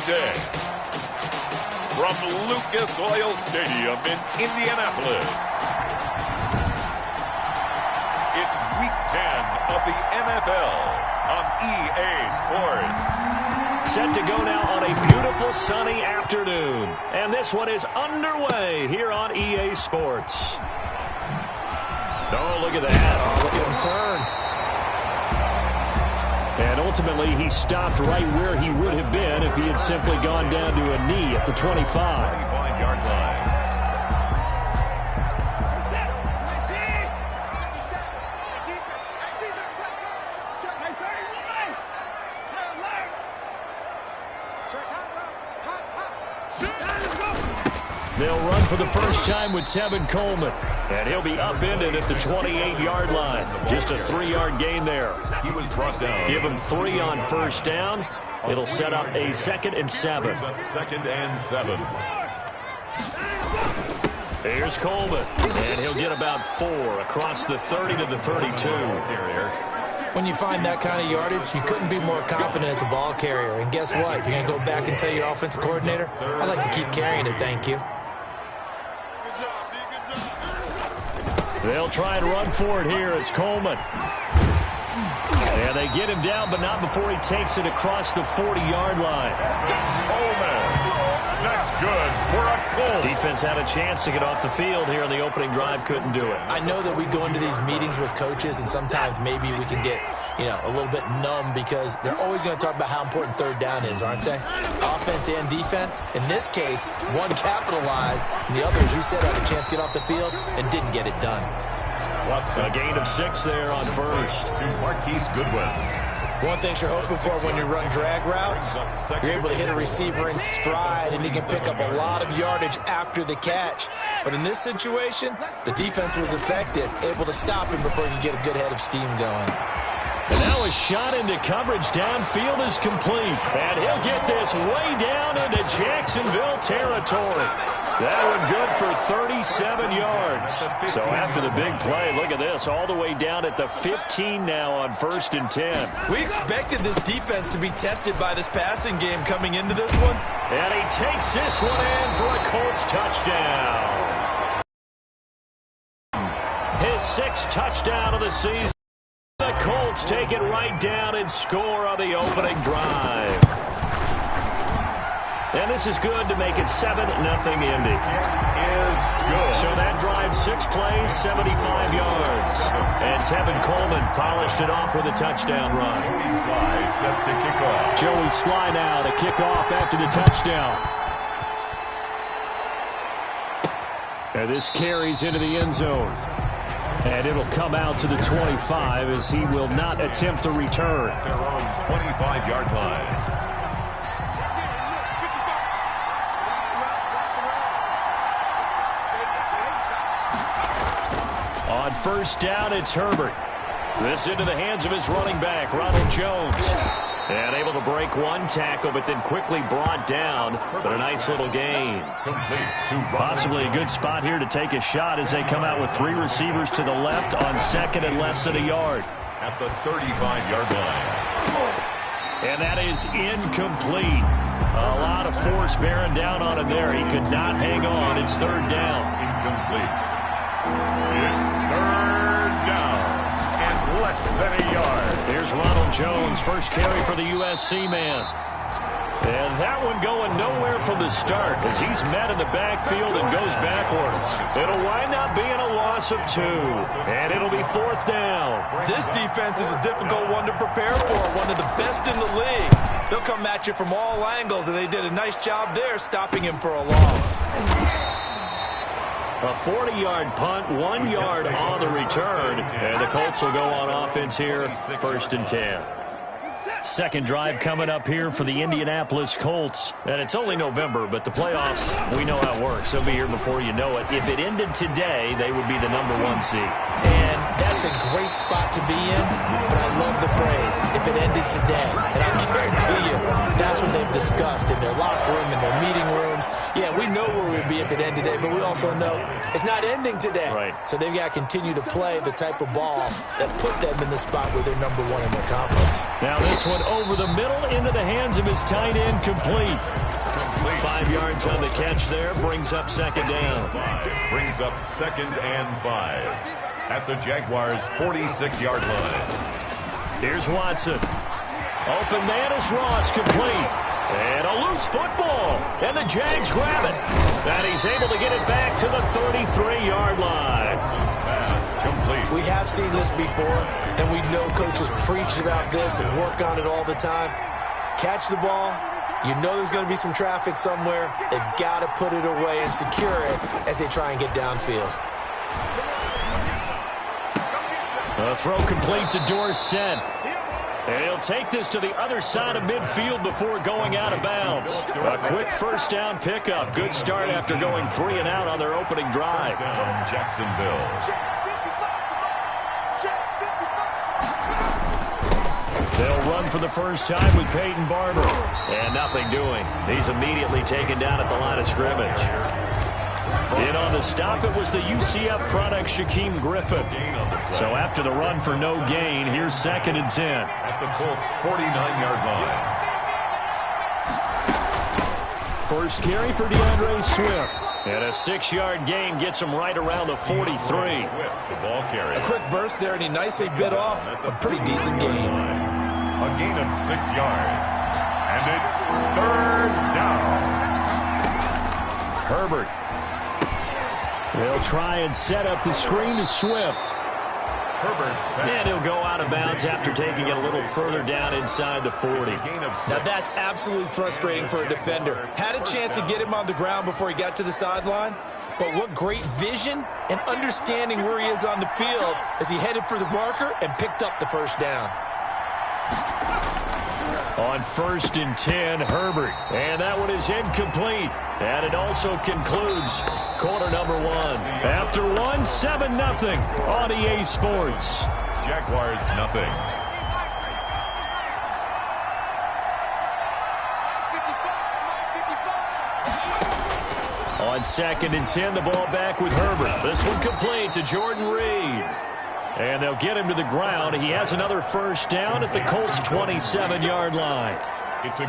today. From Lucas Oil Stadium in Indianapolis, it's Week 10 of the NFL on EA Sports. Set to go now on a beautiful sunny afternoon. And this one is underway here on EA Sports. Oh, look at that. Oh, look at him turn. And ultimately, he stopped right where he would have been if he had simply gone down to a knee at the 25. 25-yard line. They'll run for the first time with Tevin Coleman. And he'll be upended at the 28-yard line. Just a 3-yard gain there. He was brought down. Give him 3 on first down. It'll set up a 2nd and 7. 2nd and 7. Here's Coleman. And he'll get about 4 across the 30 to the 32. When you find that kind of yardage, you couldn't be more confident as a ball carrier. And guess what? You're going to go back and tell your offensive coordinator, I'd like to keep carrying it, thank you. They'll try and run for it here. It's Coleman. And they get him down, but not before he takes it across the 40-yard line. Coleman. That's good for a Colt. Defense had a chance to get off the field here in the opening drive. Couldn't do it. I know that we go into these meetings with coaches, and sometimes maybe we can get, a little bit numb because they're always going to talk about how important third down is, aren't they? Offense and defense. In this case, one capitalized, and the other, as you said, had a chance to get off the field and didn't get it done. A gain of 6 there on first. To Marquise Goodwin. One thing you're hoping for when you run drag routes, you're able to hit a receiver in stride, and he can pick up a lot of yardage after the catch. But in this situation, the defense was effective, able to stop him before he could get a good head of steam going. And now a shot into coverage downfield is complete. And he'll get this way down into Jacksonville territory. That one good for 37 yards. So after the big play, look at this, all the way down at the 15 now on 1st and 10. We expected this defense to be tested by this passing game coming into this one. And he takes this one in for a Colts touchdown. His 6th touchdown of the season. The Colts take it right down and score on the opening drive. And this is good to make it 7-0 Indy. Is good. So that drive, 6 plays, 75 yards. And Tevin Coleman polished it off with a touchdown run. Joey Sly set to kick off. Joey Sly now to kick off after the touchdown. And this carries into the end zone. And it'll come out to the 25 as he will not attempt to return. Their own 25-yard line. On first down, it's Herbert. This into the hands of his running back, Ronald Jones. And able to break one tackle, but then quickly brought down. But a nice little gain. Possibly a good spot here to take a shot as they come out with 3 receivers to the left on 2nd and less than a yard. At the 35-yard line. And that is incomplete. A lot of force bearing down on him there. He could not hang on. It's 3rd down. Incomplete. It's 3rd down and less than a yard. Here's Ronald Jones, first carry for the USC man. And that one going nowhere from the start as he's met in the backfield and goes backwards. It'll wind up being a loss of 2. And it'll be 4th down. This defense is a difficult one to prepare for, one of the best in the league. They'll come at you from all angles, and they did a nice job there stopping him for a loss. A 40-yard punt, 1 yard on the return. And the Colts will go on offense here, 1st and 10. Second drive coming up here for the Indianapolis Colts. And it's only November, but the playoffs, we know how it works. They'll be here before you know it. If it ended today, they would be the #1 seed. And that's a great spot to be in, but I love the phrase, if it ended today. And I guarantee you, that's what they've discussed in their locker room, in their meeting rooms. Yeah, we know where we'd be if it ended today, but we also know it's not ending today. Right. So they've got to continue to play the type of ball that put them in the spot where they're number one in their conference. Now this one over the middle into the hands of his tight end, complete. 5 yards on the catch there, brings up second down. Brings up 2nd and 5 at the Jaguars' 46-yard line. Here's Watson. Open man is Ross, complete. And a loose football. And the Jags grab it. And he's able to get it back to the 33-yard line. Pass complete. We have seen this before, and we know coaches preach about this and work on it all the time. Catch the ball. You know there's going to be some traffic somewhere. They've got to put it away and secure it as they try and get downfield. A throw complete to Dorsett. And he'll take this to the other side of midfield before going out of bounds. A quick first down pickup. Good start after going 3 and out on their opening drive. Jacksonville. They'll run for the first time with Peyton Barber. And nothing doing. He's immediately taken down at the line of scrimmage. In on the stop, it was the UCF product, Shaquem Griffin. So after the run for no gain, here's 2nd and 10. At the Colts' 49-yard line. First carry for DeAndre Swift. And a 6-yard gain gets him right around the 43. Swift, the ball carrier. A quick burst there, and he nicely bit off a pretty decent gain. A gain of 6 yards. And it's 3rd down. Herbert. They'll try and set up the screen to Swift. Herbert's pass. And he'll go out of bounds after taking it a little further down inside the 40. Now that's absolutely frustrating for a defender. Had a chance to get him on the ground before he got to the sideline, but what great vision and understanding where he is on the field as he headed for the marker and picked up the first down. On 1st and 10, Herbert. And that one is incomplete. And it also concludes quarter number 1. After 1, 7-0 on EA Sports. Jaguars nothing. On 2nd and 10, the ball back with Herbert. This one complete to Jordan Reed. And they'll get him to the ground. He has another first down at the Colts' 27-yard line.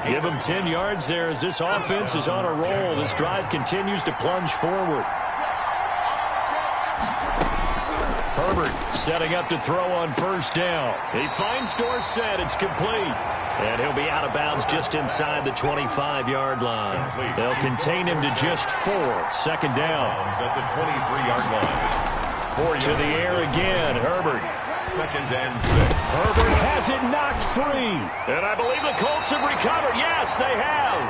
Give him 10 yards there as this offense is on a roll. This drive continues to plunge forward. Herbert setting up to throw on first down. He finds Dorsett. It's complete. And he'll be out of bounds just inside the 25-yard line. They'll contain him to just 4. 2nd down. At the 23-yard line. To the air again, Herbert. 2nd and 6. Herbert has it knocked free. And I believe the Colts have recovered. Yes, they have.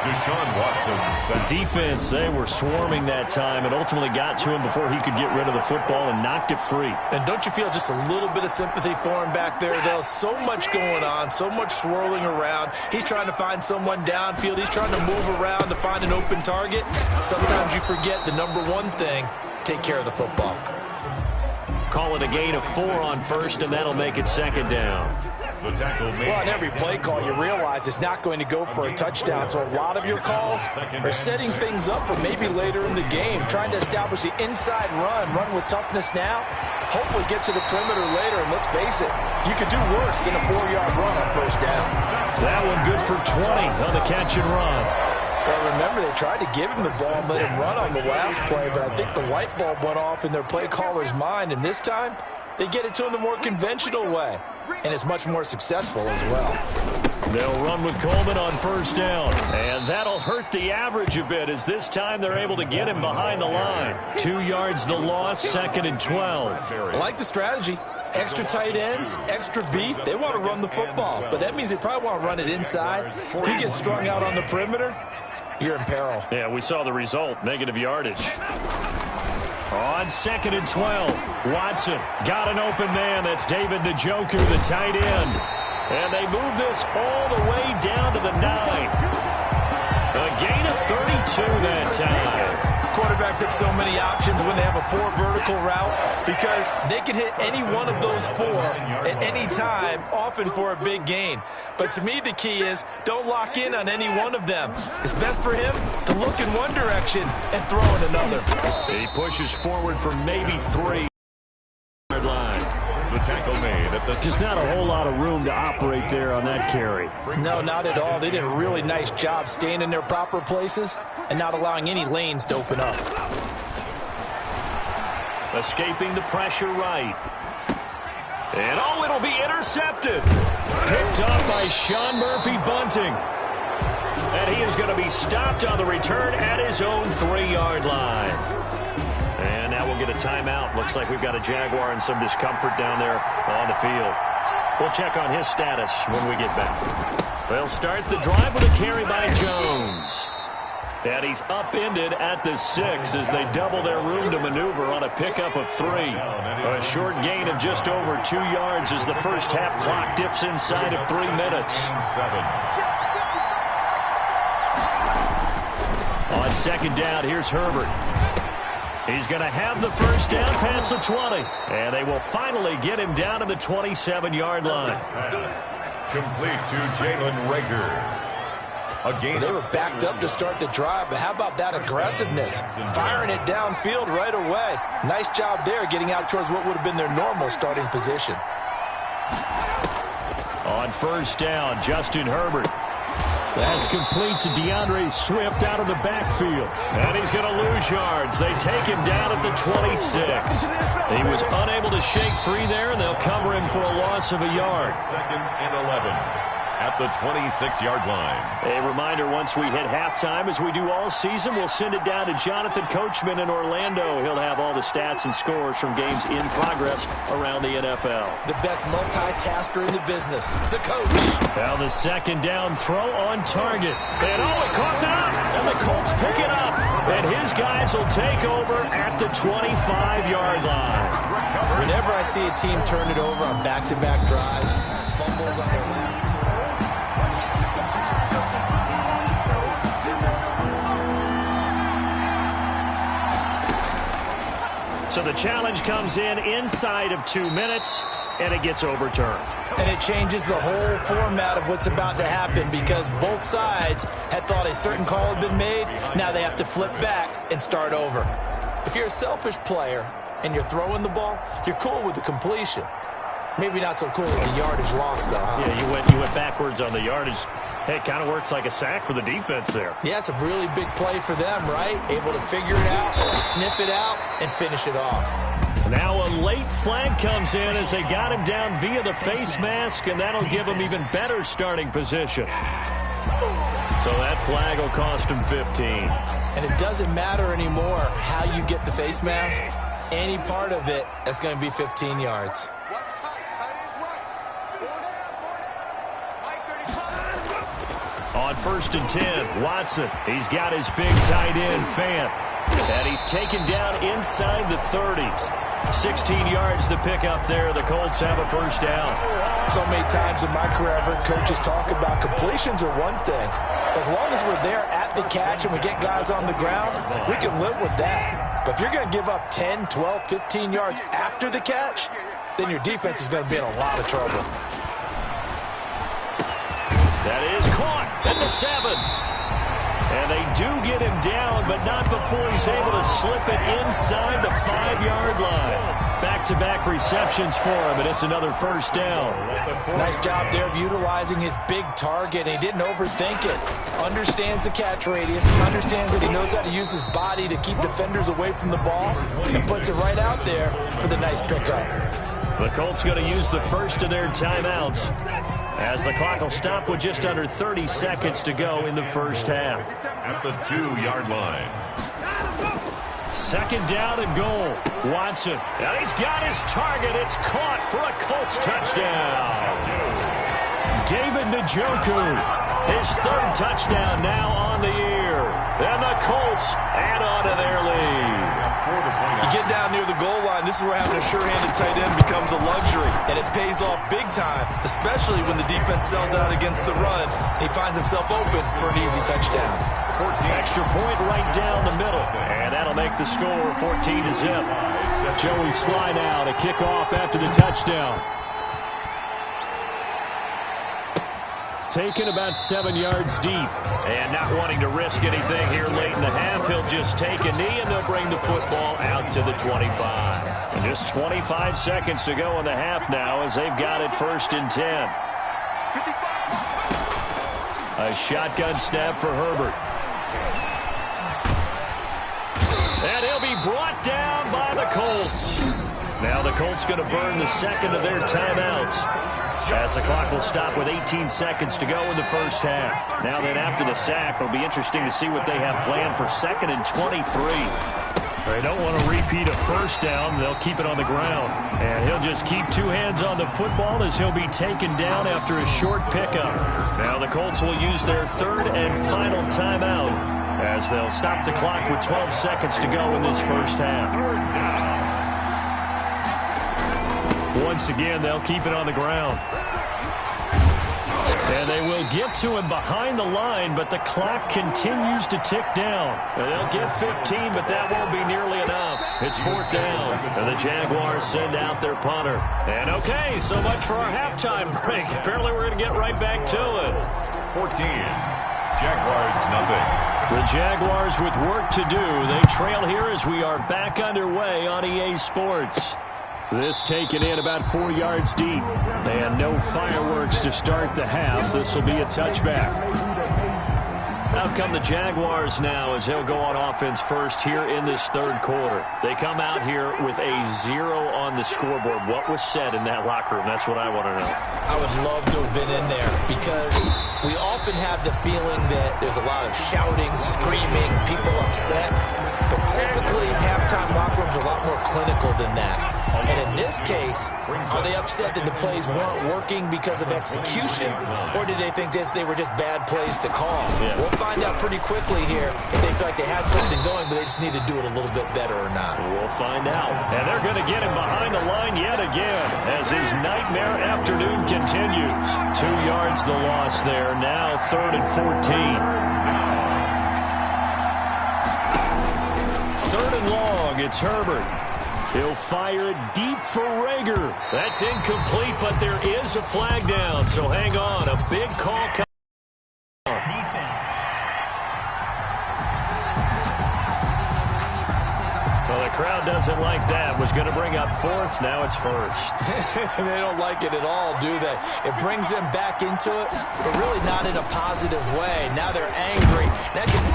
Deshaun Watson sacked. The defense, they were swarming that time and ultimately got to him before he could get rid of the football and knocked it free. And don't you feel just a little bit of sympathy for him back there, though? So much going on, so much swirling around. He's trying to find someone downfield. He's trying to move around to find an open target. Sometimes you forget the number one thing, take care of the football. Call it a gain of 4 on 1st, and that'll make it 2nd down. The tackle made. Well, on every play call, you realize it's not going to go for a touchdown. So a lot of your calls are setting things up for maybe later in the game, trying to establish the inside run with toughness now, hopefully get to the perimeter later. And let's face it, you could do worse than a 4-yard run on first down. That one good for 20 on the catch and run. Well, remember, they tried to give him the ball and let him run on the last play, but I think the light bulb went off in their play caller's mind, and this time they get it to him the more conventional way, and it's much more successful as well. They'll run with Coleman on first down, and that'll hurt the average a bit as this time they're able to get him behind the line. 2 yards the loss, 2nd and 12. I like the strategy. Extra tight ends, extra beef. They want to run the football, but that means they probably want to run it inside. If you get strung out on the perimeter, you're in peril. Yeah, we saw the result, negative yardage. On 2nd and 12, Watson got an open man. That's David Njoku, the tight end. And they move this all the way down to the 9. A gain of 32 that time. quarterbacks have so many options when they have a 4 vertical route because they can hit any one of those 4 at any time, often for a big gain. But to me, the key is don't lock in on any one of them. It's best for him to look in one direction and throw in another. He pushes forward for maybe 3. Line. The tackle made at the just not a whole lot of room to operate there on that carry. No, not at all. They did a really nice job staying in their proper places and not allowing any lanes to open up. Escaping the pressure right. And oh, it'll be intercepted. Picked off by Sean Murphy-Bunting. And he is going to be stopped on the return at his own 3-yard line. And now we'll get a timeout. Looks like we've got a Jaguar and some discomfort down there on the field. We'll check on his status when we get back. They'll start the drive with a carry by Jones. And he's upended at the 6 as they double their room to maneuver on a pickup of 3. A short gain of just over 2 yards as the first half clock dips inside of 3 minutes. On second down, here's Herbert. He's going to have the first down past the 20. And they will finally get him down to the 27-yard line. Complete to Jalen Reagor. They were backed up to start the drive, but how about that aggressiveness? Firing it downfield right away. Nice job there getting out towards what would have been their normal starting position. On first down, Justin Herbert. That's complete to DeAndre Swift out of the backfield. And he's going to lose yards. They take him down at the 26. He was unable to shake free there, and they'll cover him for a loss of a yard. 2nd and 11 at the 26-yard line. A reminder, once we hit halftime, as we do all season, we'll send it down to Jonathan Coachman in Orlando. He'll have all the stats and scores from games in progress around the NFL. The best multitasker in the business, the coach. Now the second down throw on target. And oh, it caught down, and the Colts pick it up. And his guys will take over at the 25-yard line. Whenever I see a team turn it over on back-to-back drives, fumbles on their last 2. So the challenge comes in inside of 2 minutes, and it gets overturned. And it changes the whole format of what's about to happen because both sides had thought a certain call had been made. Now they have to flip back and start over. If you're a selfish player and you're throwing the ball, you're cool with the completion. Maybe not so cool with the yardage loss, though, huh? Yeah, you went backwards on the yardage. Hey, it kind of works like a sack for the defense there. Yeah, it's a really big play for them, right? Able to figure it out, sniff it out, and finish it off. Now a late flag comes in as they got him down via the face mask, and that'll give him even better starting position. So that flag will cost him 15. And it doesn't matter anymore how you get the face mask. Any part of it is going to be 15 yards. On 1st and 10, Watson. He's got his big tight end, Fant. And he's taken down inside the 30. 16 yards to pick up there. The Colts have a first down. So many times in my career, I've heard coaches talk about completions are one thing. As long as we're there at the catch and we get guys on the ground, we can live with that. But if you're going to give up 10, 12, 15 yards after the catch, then your defense is going to be in a lot of trouble. That is caught at the 7. And they do get him down, but not before he's able to slip it inside the 5-yard line. Back-to-back receptions for him, and it's another first down. Nice job there of utilizing his big target. He didn't overthink it. Understands the catch radius. He understands that he knows how to use his body to keep defenders away from the ball, and puts it right out there for the nice pickup. The Colts going to use the first of their timeouts, as the clock will stop with just under 30 seconds to go in the first half. At the 2-yard line. Second down and goal. Watson. And he's got his target. It's caught for a Colts touchdown. David Njoku. His 3rd touchdown now on the year. And the Colts add on to their lead. You get down near the goal line, this is where having a sure-handed tight end becomes a luxury, and it pays off big time, especially when the defense sells out against the run, and he finds himself open for an easy touchdown. Extra point right down the middle. And that'll make the score 14-0. Joey Sly now to kick off after the touchdown. Taken about 7 yards deep. And not wanting to risk anything here late in the half, he'll just take a knee and they'll bring the football out to the 25. And just 25 seconds to go in the half now as they've got it 1st and 10. A shotgun snap for Herbert. And he'll be brought down by the Colts. Now the Colts going to burn the second of their timeouts, as the clock will stop with 18 seconds to go in the first half. Now then, after the sack, it'll be interesting to see what they have planned for 2nd and 23. They don't want to repeat a first down. They'll keep it on the ground. And he'll just keep 2 hands on the football as he'll be taken down after a short pickup. Now the Colts will use their 3rd and final timeout as they'll stop the clock with 12 seconds to go in this first half. Once again, they'll keep it on the ground. And they will get to him behind the line, but the clock continues to tick down. And they'll get 15, but that won't be nearly enough. It's 4th down, and the Jaguars send out their punter. And okay, so much for our halftime break. Apparently we're going to get right back to it. 14. Jaguars nothing. The Jaguars with work to do. They trail here as we are back underway on EA Sports. This taken in about 4 yards deep. And no fireworks to start the half. This will be a touchback. Out come the Jaguars now as they'll go on offense first here in this 3rd quarter. They come out here with a 0 on the scoreboard. What was said in that locker room? That's what I want to know. I would love to have been in there because we often have the feeling that there's a lot of shouting, screaming, people upset. But typically, halftime locker rooms are a lot more clinical than that. And in this case, are they upset that the plays weren't working because of execution, or did they think they were just bad plays to call? Yeah. We'll find out pretty quickly here if they feel like they had something going, but they just need to do it a little bit better or not. We'll find out. And they're going to get him behind the line yet again as his nightmare afternoon continues. 2 yards the loss there. Now 3rd and 14. 3rd and long. It's Herbert. He'll fire it deep for Rager. That's incomplete, but there is a flag down, so hang on. A big call coming. Defense. Well, the crowd doesn't like that. Was going to bring up 4th. Now it's 1st. They don't like it at all, do they? It brings them back into it, but really not in a positive way. Now they're angry.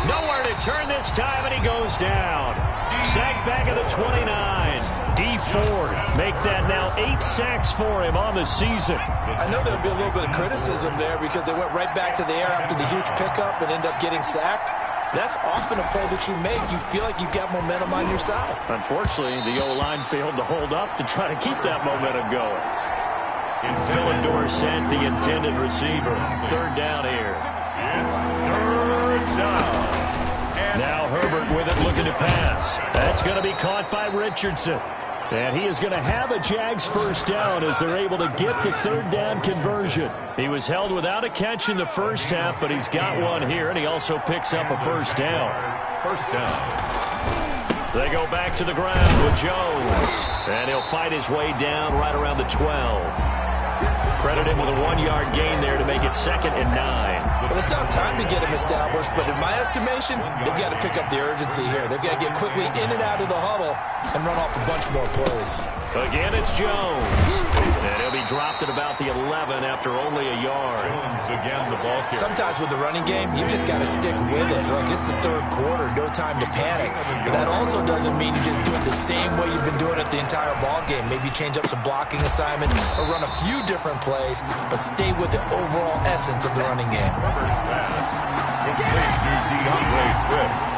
Nowhere to turn this time, and he goes down. Sacked back at the 29. D-Tour816 make that now 8 sacks for him on the season. I know there'll be a little bit of criticism there because they went right back to the air after the huge pickup and ended up getting sacked. That's often a play that you make. You feel like you've got momentum on your side. Unfortunately, the O-line failed to hold up to try to keep that momentum going. Philip Dorsett, the intended receiver. 3rd down here. 3rd down. Now Herbert with it, looking to pass. That's going to be caught by Richardson. And he is going to have a Jags 1st down as they're able to get the 3rd down conversion. He was held without a catch in the first half, but he's got one here, and he also picks up a 1st down. 1st down. They go back to the ground with Jones. And he'll fight his way down right around the 12. Credit him with a 1-yard gain there to make it 2nd and 9. Well, it's not time to get him established, but in my estimation, they've got to pick up the urgency here. They've got to get quickly in and out of the huddle and run off a bunch more plays. Again, it's Jones. And he'll be dropped at about the 11 after only a yard. Jones again, the ball carrier. Sometimes with the running game, you've just got to stick with it. Look, it's the 3rd quarter, no time to panic. But that also doesn't mean you just do it the same way you've been doing it the entire ball game. Maybe change up some blocking assignments or run a few different plays, but stay with the overall essence of the running game. Complete to DeAndre Swift.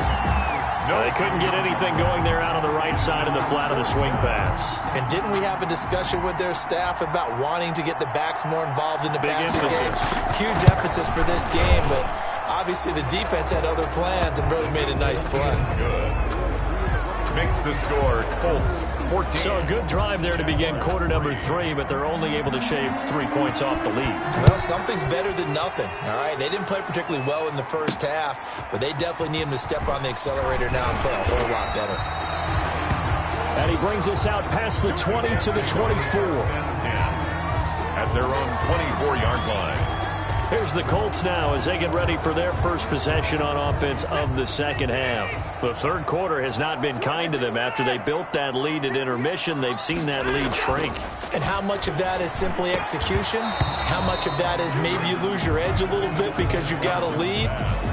They couldn't get anything going there out on the right side of the flat of the swing pass. And didn't we have a discussion with their staff about wanting to get the backs more involved in the passing game? Huge emphasis for this game, but obviously the defense had other plans and really made a nice play. Good. makes the score Colts 14. So a good drive there to begin quarter number 3, but they're only able to shave 3 points off the lead. Well, something's better than nothing, all right? They didn't play particularly well in the first half, but they definitely need him to step on the accelerator now and play a whole lot better. And he brings us out past the 20 to the 24. At their own 24-yard line. Here's the Colts now as they get ready for their first possession on offense of the second half. The third quarter has not been kind to them. After they built that lead at intermission, they've seen that lead shrink. And how much of that is simply execution? How much of that is maybe you lose your edge a little bit because you've got a lead?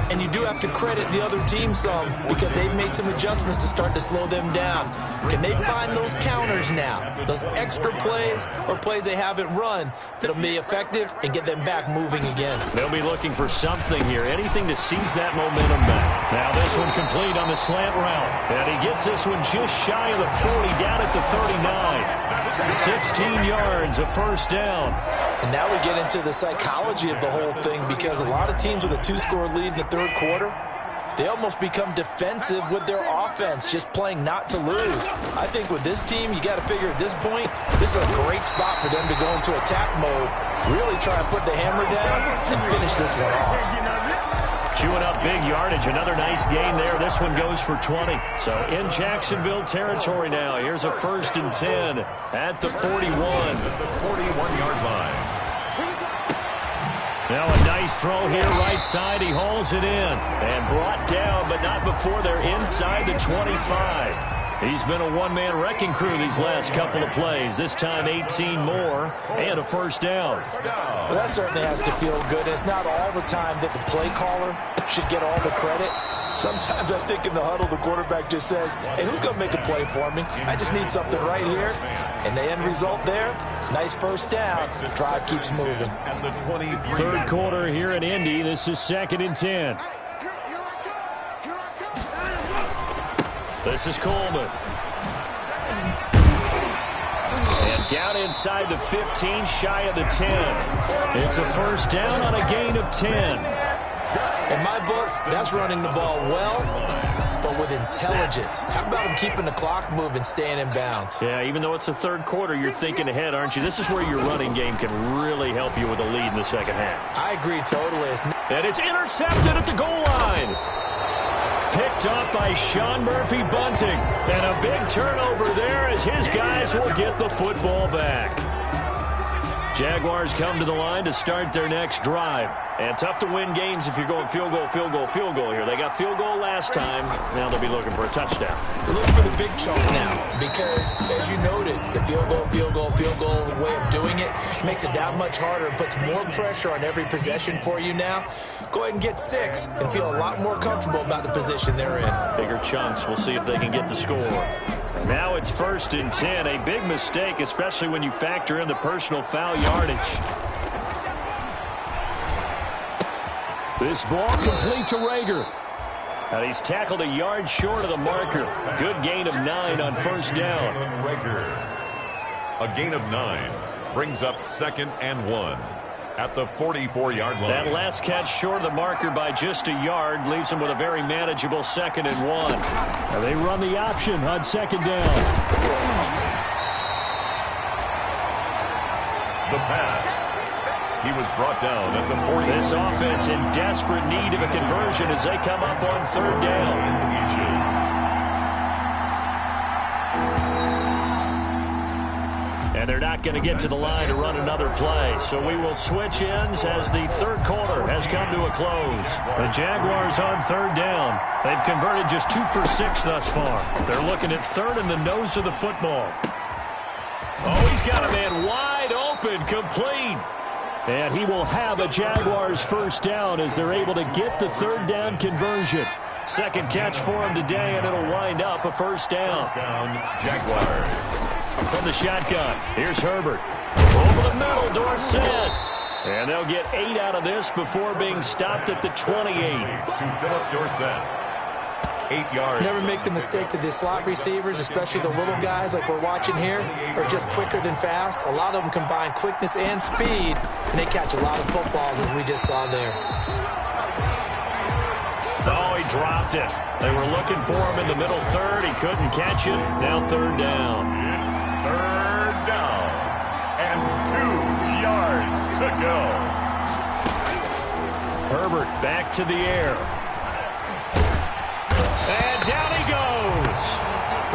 And you do have to credit the other team some because they've made some adjustments to start to slow them down. Can they find those counters now, those extra plays or plays they haven't run that'll be effective and get them back moving again? They'll be looking for something here, anything to seize that momentum back. Now this one complete on the slant route. And he gets this one just shy of the 40, down at the 39. 16 yards, a first down. And now we get into the psychology of the whole thing because a lot of teams with a 2-score lead in the third quarter, they almost become defensive with their offense, just playing not to lose. I think with this team, you got to figure at this point, this is a great spot for them to go into attack mode, really try and put the hammer down and finish this one off. Chewing up big yardage. Another nice gain there. This one goes for 20. So in Jacksonville territory now. Here's a 1st and 10 at the 41. At the 41-yard line. Now a nice throw here right side. He hauls it in and brought down, but not before they're inside the 25. He's been a one-man wrecking crew these last couple of plays. This time 18 more and a first down. Well, that certainly has to feel good. It's not all the time that the play caller should get all the credit. Sometimes I think in the huddle the quarterback just says, hey, who's going to make a play for me? I just need something right here. And the end result there, nice first down. Drive keeps moving. Third quarter here in Indy. This is 2nd and 10. This is Coleman. And down inside the 15, shy of the 10. It's a first down on a gain of 10. In my book, that's running the ball well, but with intelligence. How about him keeping the clock moving, staying in bounds? Yeah, even though it's the third quarter, you're thinking ahead, aren't you? This is where your running game can really help you with a lead in the second half. I agree totally. And it's intercepted at the goal line. Picked up by Sean Murphy Bunting. And a big turnover there as his guys will get the football back. Jaguars come to the line to start their next drive. And tough to win games if you're going field goal, field goal, field goal here. They got field goal last time. Now they'll be looking for a touchdown. Look for the big chunk now because, as you noted, the field goal, field goal, field goal way of doing it makes it that much harder and puts more pressure on every possession for you now. Go ahead and get 6 and feel a lot more comfortable about the position they're in. Bigger chunks. We'll see if they can get the score. Now it's 1st and 10. A big mistake, especially when you factor in the personal foul yardage. This ball complete to Rager. And he's tackled a yard short of the marker. Good gain of 9 on first down. Rager. A gain of 9 brings up 2nd and 1 at the 44-yard line. That last catch short of the marker by just a yard leaves him with a very manageable 2nd and 1. And they run the option on 2nd down. The pass. He was brought down at the 40. This offense in desperate need of a conversion as they come up on 3rd down. And they're not going to get to the line to run another play. So we will switch ends as the third quarter has come to a close. The Jaguars on 3rd down. They've converted just 2 for 6 thus far. They're looking at 3rd in the nose of the football. Oh, he's got a man wide open, complete. And he will have a Jaguars first down as they're able to get the 3rd down conversion. Second catch for him today, and it'll wind up a first down. First down, Jaguars. From the shotgun, here's Herbert. Over the middle, Dorsett. And they'll get 8 out of this before being stopped at the 28. To Philip Dorsett. 8 yards. Never make the mistake that the slot receivers, especially the little guys like we're watching here, are just quicker than fast. A lot of them combine quickness and speed, and they catch a lot of footballs as we just saw there. Oh, he dropped it. They were looking for him in the middle third. He couldn't catch it. Now third down. It's third down. And 2 yards to go. Herbert back to the air. And down he goes.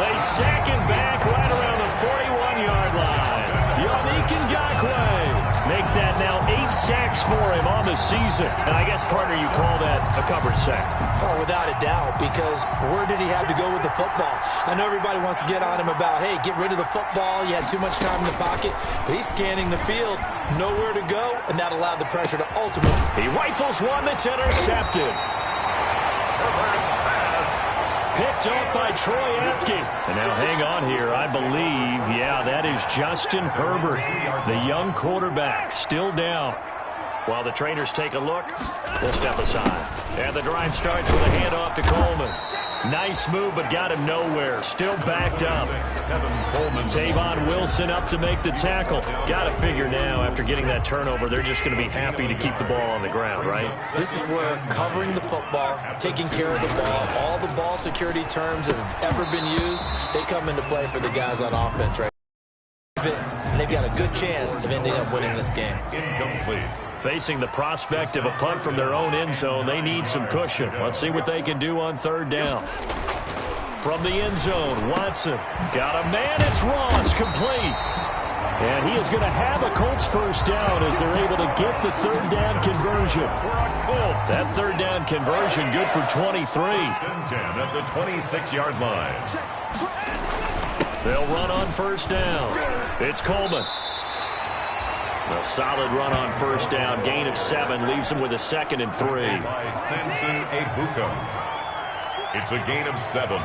They sack him back right around the 41-yard line. Yannick Ngakoue. Make that now 8 sacks for him on the season. And I guess, partner, you call that a coverage sack. Oh, without a doubt, because where did he have to go with the football? I know everybody wants to get on him about, hey, get rid of the football. You had too much time in the pocket. But he's scanning the field, nowhere to go, and that allowed the pressure to ultimately. He rifles one that's intercepted. Picked up by Troy Apke. And now hang on here. I believe, yeah, that is Justin Herbert, the young quarterback, still down. While the trainers take a look, we'll step aside. And the drive starts with a handoff to Coleman. Nice move, but got him nowhere. Still backed up. Tavon Wilson up to make the tackle. Got to figure now, after getting that turnover, they're just going to be happy to keep the ball on the ground, right? This is where covering the football, taking care of the ball, all the ball security terms that have ever been used, they come into play for the guys on offense, right? And they've got a good chance of ending up winning this game. Incomplete. Facing the prospect of a punt from their own end zone, they need some cushion. Let's see what they can do on third down. From the end zone, Watson got a man. It's Ross, complete. And he is going to have a Colts first down as they're able to get the third down conversion. That third down conversion good for 23. 10 at the 26-yard line. They'll run on first down. It's Coleman. A solid run on first down. Gain of 7 leaves him with a 2nd and 3. By Samson Ebuka. It's a gain of 7.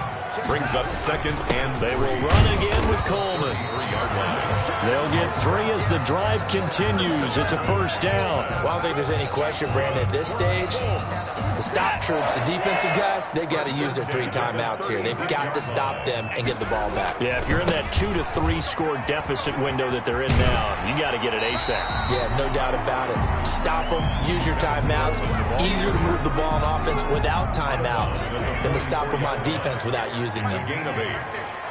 Brings up 2nd and they will run again with Coleman. 3-yard line. They'll get 3 as the drive continues. It's a first down. Well, I don't think there's any question, Brandon, at this stage, the stop troops, the defensive guys, they've got to use their 3 timeouts here. They've got to stop them and get the ball back. Yeah, if you're in that 2 to 3 score deficit window that they're in now, you got to get it ASAP. Yeah, no doubt about it. Stop them, use your timeouts. Easier to move the ball on offense without timeouts than to stop them on defense without using them. Gain of 8.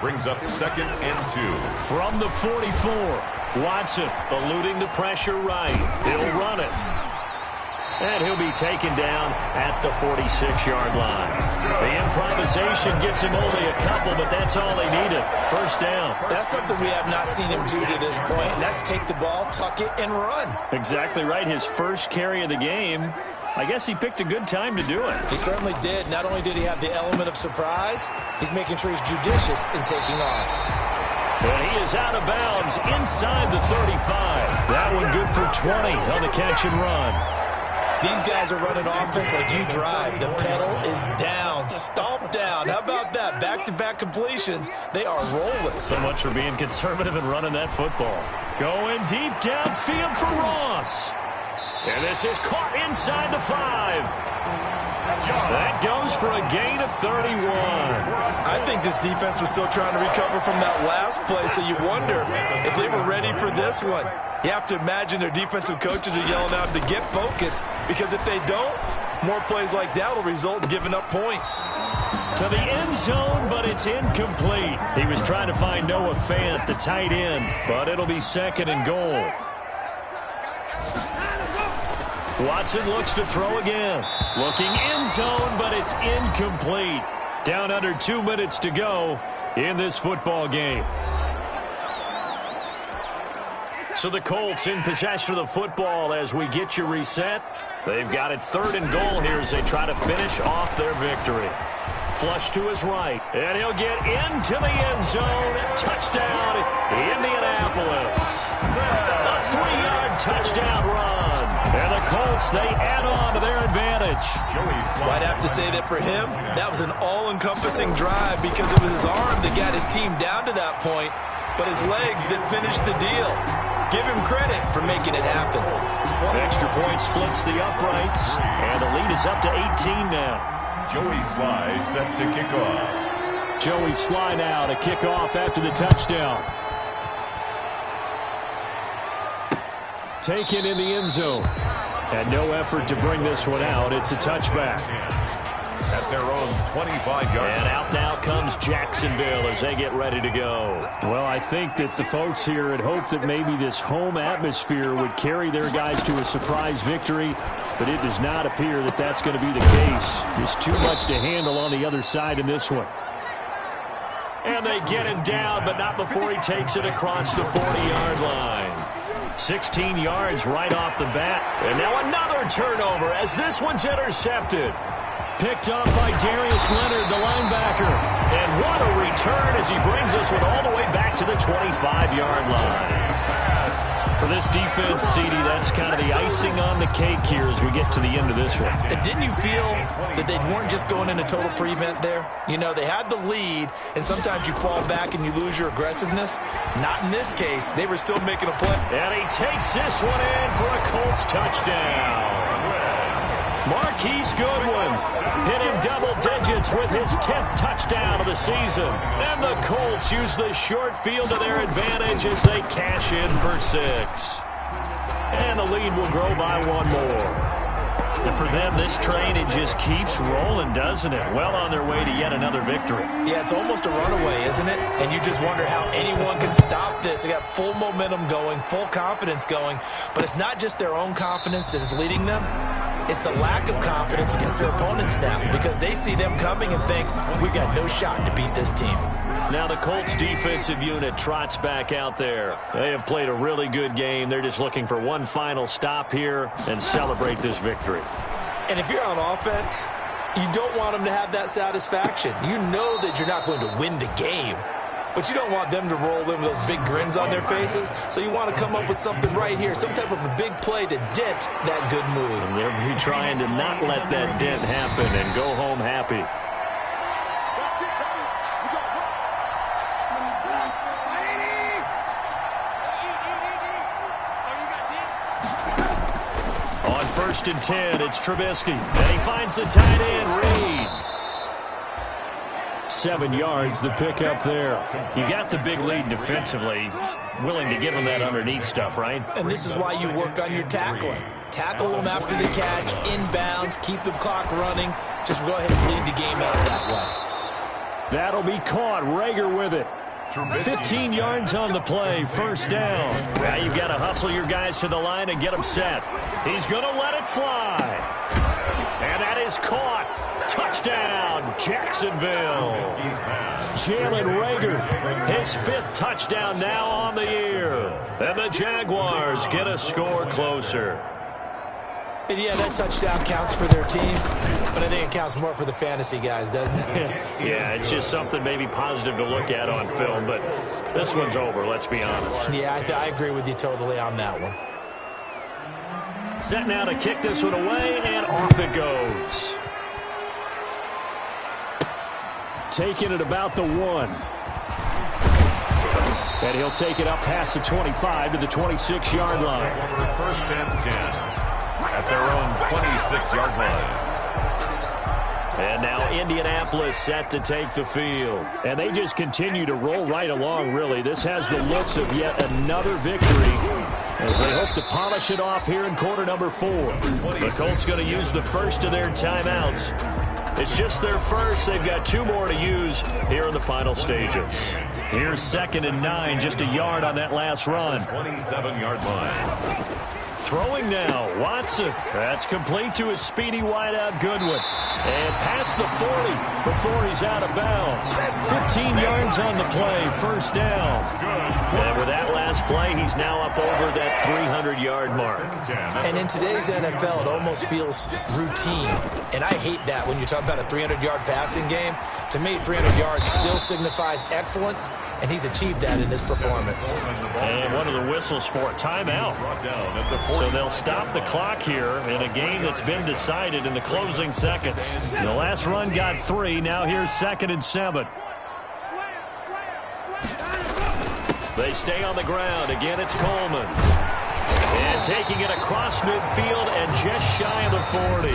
Brings up 2nd and 2. From the 44, Watson eluding the pressure right. He'll run it. And he'll be taken down at the 46-yard line. The improvisation gets him only a couple, but that's all he needed. First down. That's something we have not seen him do to this point, and that's take the ball, tuck it, and run. Exactly right. His first carry of the game. I guess he picked a good time to do it. He certainly did. Not only did he have the element of surprise, he's making sure he's judicious in taking off. And he is out of bounds inside the 35. That one good for 20 on the catch and run. These guys are running offense like you drive. The pedal is down, stomp down. How about that? Back-to-back completions. They are rolling. So much for being conservative and running that football. Going deep downfield for Ross. And this is caught inside the 5. That goes for a gain of 31. I think this defense was still trying to recover from that last play, so you wonder if they were ready for this one. You have to imagine their defensive coaches are yelling out to get focused, because if they don't, more plays like that will result in giving up points. To the end zone, but it's incomplete. He was trying to find Noah Fant, the tight end, but it'll be 2nd and goal. Watson looks to throw again. Looking end zone, but it's incomplete. Down under 2 minutes to go in this football game. So the Colts in possession of the football as we get you reset. They've got it 3rd and goal here as they try to finish off their victory. Flush to his right, and he'll get into the end zone. Touchdown, Indianapolis. A 3-yard touchdown run. And the Colts, they add on to their advantage. I'd have to say that for him, that was an all-encompassing drive because it was his arm that got his team down to that point, but his legs that finished the deal. Give him credit for making it happen. Extra point splits the uprights, and the lead is up to 18 now. Joey Sly set to kick off. Joey Sly now to kick off after the touchdown. Taken in the end zone. And no effort to bring this one out. It's a touchback. at their own 25-yard. And out now comes Jacksonville as they get ready to go. Well, I think that the folks here had hoped that maybe this home atmosphere would carry their guys to a surprise victory, but it does not appear that that's going to be the case. Just too much to handle on the other side in this one. And they get him down, but not before he takes it across the 40-yard line. 16 yards right off the bat. And now another turnover as this one's intercepted. Picked up by Darius Leonard, the linebacker. And what a return as he brings us with all the way back to the 25-yard line. For this defense, CD, that's kind of the icing on the cake here as we get to the end of this one. And didn't you feel that they weren't just going into total prevent there? You know, they had the lead, and sometimes you fall back and you lose your aggressiveness. Not in this case. They were still making a play. And he takes this one in for a Colts touchdown. Marquise Goodwin hitting double digits with his 10th touchdown of the season. And the Colts use the short field to their advantage as they cash in for 6. And the lead will grow by one more. And for them, this train, it just keeps rolling, doesn't it? Well on their way to yet another victory. Yeah, it's almost a runaway, isn't it? And you just wonder how anyone can stop this. They got full momentum going, full confidence going. But it's not just their own confidence that is leading them. It's the lack of confidence against their opponents now because they see them coming and think, we've got no shot to beat this team. Now the Colts defensive unit trots back out there. They have played a really good game. They're just looking for one final stop here and celebrate this victory. And if you're on offense, you don't want them to have that satisfaction. You know that you're not going to win the game, but you don't want them to roll in with those big grins on their faces. So you want to come up with something right here, some type of a big play to dent that good mood. And they'll be trying to not let that dent happen and go home happy. On 1st and 10, it's Trubisky. And he finds the tight end, Reed. 7 yards, the pickup there. You got the big lead defensively. Willing to give them that underneath stuff, right? And this is why you work on your tackling. Tackle them after the catch, inbounds, keep the clock running. Just go ahead and bleed the game out that way. That'll be caught. Rager with it. 15 yards on the play, 1st down. Now you've got to hustle your guys to the line and get them set. He's going to let it fly. And that is caught. Touchdown, Jacksonville. Jalen Rager, his 5th touchdown now on the year. And the Jaguars get a score closer. And yeah, that touchdown counts for their team, but I think it counts more for the fantasy guys, doesn't it? Yeah, it's just something maybe positive to look at on film, but this one's over, let's be honest. Yeah, I agree with you totally on that one. Set now to kick this one away, and off it goes. Taking it about the 1. And he'll take it up past the 25 to the 26-yard line. 1st and 10 at their own 26-yard line. And now Indianapolis set to take the field. And they just continue to roll right along, really. This has the looks of yet another victory as they hope to polish it off here in quarter number 4. The Colts going to use the first of their timeouts. It's just their first. They've got 2 more to use here in the final stages. Here's 2nd and 9, just a yard on that last run. 27-yard line. Throwing now, Watson. That's complete to his speedy wideout, Goodwin. And past the 40 before he's out of bounds. 15 yards on the play, 1st down. And with that last play, he's now up over that 300-yard mark. And in today's NFL, it almost feels routine. And I hate that when you talk about a 300-yard passing game. To me, 300 yards still signifies excellence, and he's achieved that in this performance. And one of the whistles for a timeout. So they'll stop the clock here in a game that's been decided in the closing seconds. The last run got 3. Now here's 2nd and 7. They stay on the ground. Again, it's Coleman. And taking it across midfield and just shy of the 40.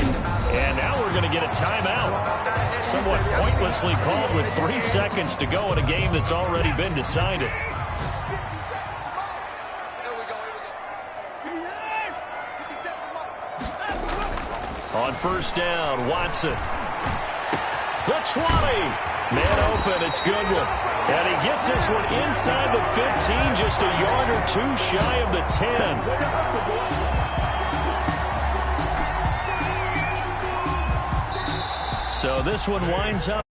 And now we're going to get a timeout. Somewhat pointlessly called with 3 seconds to go in a game that's already been decided. On 1st down, Watson. The 20. Man open. It's Goodwin. And he gets this one inside the 15, just a yard or two shy of the 10. So this one winds up.